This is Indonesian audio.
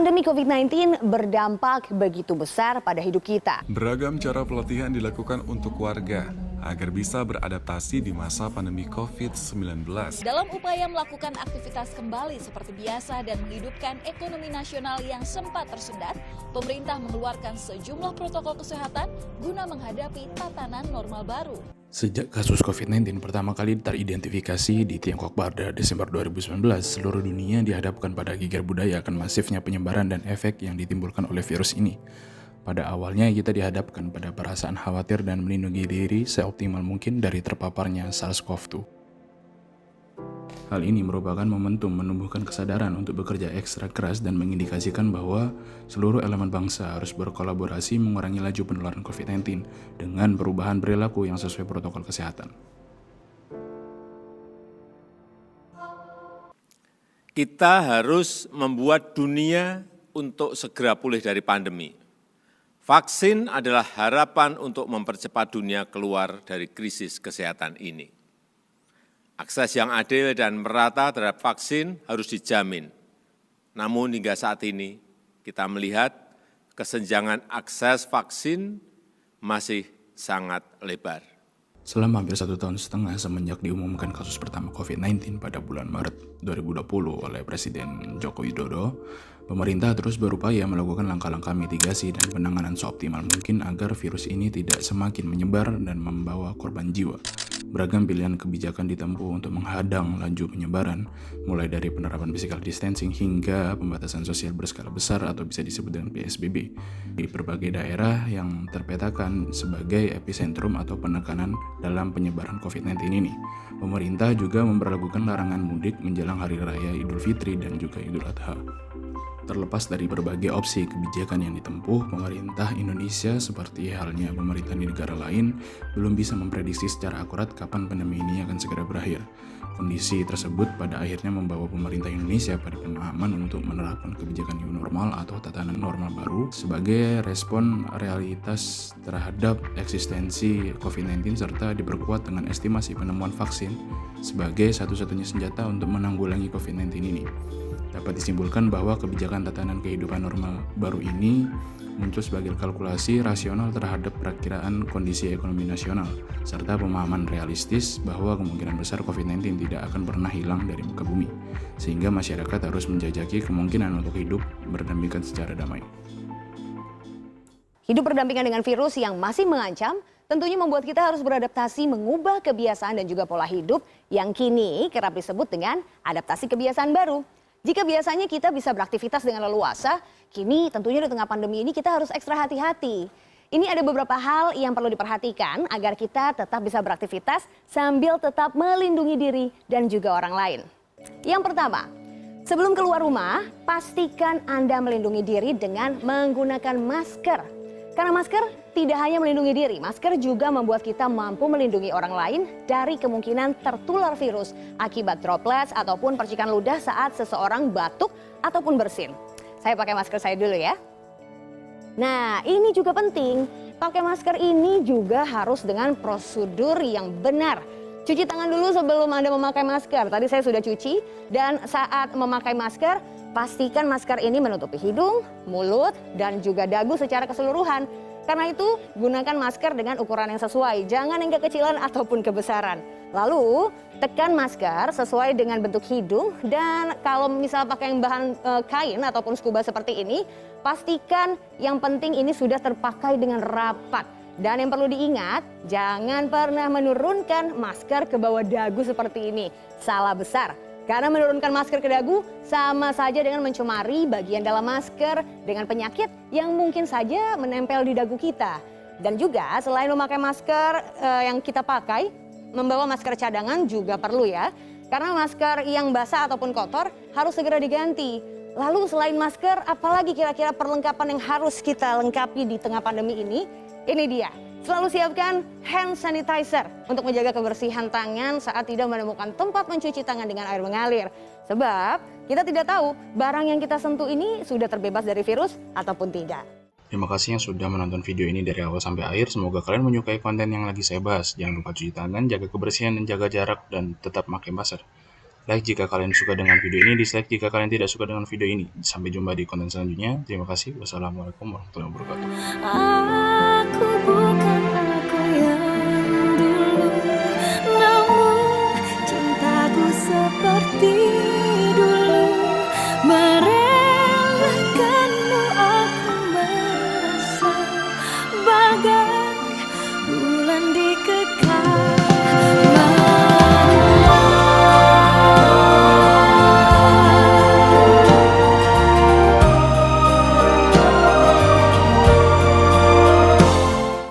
Pandemi COVID-19 berdampak begitu besar pada hidup kita. Beragam cara pelatihan dilakukan untuk warga agar bisa beradaptasi di masa pandemi COVID-19. Dalam upaya melakukan aktivitas kembali seperti biasa dan menghidupkan ekonomi nasional yang sempat tersendat, pemerintah mengeluarkan sejumlah protokol kesehatan guna menghadapi tatanan normal baru. Sejak kasus COVID-19 pertama kali teridentifikasi di Tiongkok pada Desember 2019, seluruh dunia dihadapkan pada geger budaya akan masifnya penyebaran dan efek yang ditimbulkan oleh virus ini. Pada awalnya kita dihadapkan pada perasaan khawatir dan melindungi diri seoptimal mungkin dari terpaparnya SARS-CoV-2. Hal ini merupakan momentum menumbuhkan kesadaran untuk bekerja ekstra keras dan mengindikasikan bahwa seluruh elemen bangsa harus berkolaborasi mengurangi laju penularan COVID-19 dengan perubahan perilaku yang sesuai protokol kesehatan. Kita harus membuat dunia untuk segera pulih dari pandemi. Vaksin adalah harapan untuk mempercepat dunia keluar dari krisis kesehatan ini. Akses yang adil dan merata terhadap vaksin harus dijamin. Namun hingga saat ini kita melihat kesenjangan akses vaksin masih sangat lebar. Selama hampir 1,5 tahun semenjak diumumkan kasus pertama COVID-19 pada bulan Maret 2020 oleh Presiden Joko Widodo, pemerintah terus berupaya melakukan langkah-langkah mitigasi dan penanganan seoptimal mungkin agar virus ini tidak semakin menyebar dan membawa korban jiwa. Beragam pilihan kebijakan ditempuh untuk menghadang laju penyebaran, mulai dari penerapan physical distancing hingga pembatasan sosial berskala besar atau bisa disebut dengan PSBB di berbagai daerah yang terpetakan sebagai epicentrum atau penekanan dalam penyebaran COVID-19 ini. Pemerintah juga memberlakukan larangan mudik menjelang Hari Raya Idul Fitri dan juga Idul Adha. Terlepas dari berbagai opsi kebijakan yang ditempuh, pemerintah Indonesia seperti halnya pemerintah di negara lain belum bisa memprediksi secara akurat kapan pandemi ini akan segera berakhir. Kondisi tersebut pada akhirnya membawa pemerintah Indonesia pada pemahaman untuk menerapkan kebijakan new normal atau tatanan normal baru sebagai respon realitas terhadap eksistensi COVID-19 serta diperkuat dengan estimasi penemuan vaksin sebagai satu-satunya senjata untuk menanggulangi COVID-19 ini. Dapat disimpulkan bahwa kebijakan tatanan kehidupan normal baru ini muncul sebagai kalkulasi rasional terhadap perakiraan kondisi ekonomi nasional, serta pemahaman realistis bahwa kemungkinan besar COVID-19 tidak akan pernah hilang dari muka bumi, sehingga masyarakat harus menjajaki kemungkinan untuk hidup berdampingan secara damai. Hidup berdampingan dengan virus yang masih mengancam tentunya membuat kita harus beradaptasi mengubah kebiasaan dan juga pola hidup yang kini kerap disebut dengan adaptasi kebiasaan baru. Jika biasanya kita bisa beraktivitas dengan leluasa, kini tentunya di tengah pandemi ini kita harus ekstra hati-hati. Ini ada beberapa hal yang perlu diperhatikan agar kita tetap bisa beraktivitas sambil tetap melindungi diri dan juga orang lain. Yang pertama, sebelum keluar rumah, pastikan Anda melindungi diri dengan menggunakan masker. Karena masker tidak hanya melindungi diri, masker juga membuat kita mampu melindungi orang lain dari kemungkinan tertular virus akibat droplets ataupun percikan ludah saat seseorang batuk ataupun bersin. Saya pakai masker saya dulu ya. Nah, ini juga penting. Pakai masker ini juga harus dengan prosedur yang benar. Cuci tangan dulu sebelum Anda memakai masker. Tadi saya sudah cuci dan saat memakai masker, pastikan masker ini menutupi hidung, mulut, dan juga dagu secara keseluruhan. Karena itu, gunakan masker dengan ukuran yang sesuai. Jangan yang kekecilan ataupun kebesaran. Lalu, tekan masker sesuai dengan bentuk hidung. Dan kalau misal pakai yang bahan kain ataupun scuba seperti ini, pastikan yang penting ini sudah terpakai dengan rapat. Dan yang perlu diingat, jangan pernah menurunkan masker ke bawah dagu seperti ini. Salah besar. Karena menurunkan masker ke dagu sama saja dengan mencemari bagian dalam masker dengan penyakit yang mungkin saja menempel di dagu kita. Dan juga selain memakai masker yang kita pakai, membawa masker cadangan juga perlu ya. Karena masker yang basah ataupun kotor harus segera diganti. Lalu selain masker, apalagi kira-kira perlengkapan yang harus kita lengkapi di tengah pandemi ini? Ini dia. Selalu siapkan hand sanitizer untuk menjaga kebersihan tangan saat tidak menemukan tempat mencuci tangan dengan air mengalir. Sebab kita tidak tahu barang yang kita sentuh ini sudah terbebas dari virus ataupun tidak. Terima kasih yang sudah menonton video ini dari awal sampai akhir. Semoga kalian menyukai konten yang lagi saya bahas. Jangan lupa cuci tangan, jaga kebersihan dan jaga jarak dan tetap pakai masker. Like jika kalian suka dengan video ini, dislike jika kalian tidak suka dengan video ini. Sampai jumpa di konten selanjutnya. Terima kasih. Wassalamualaikum warahmatullahi wabarakatuh. Aku bukan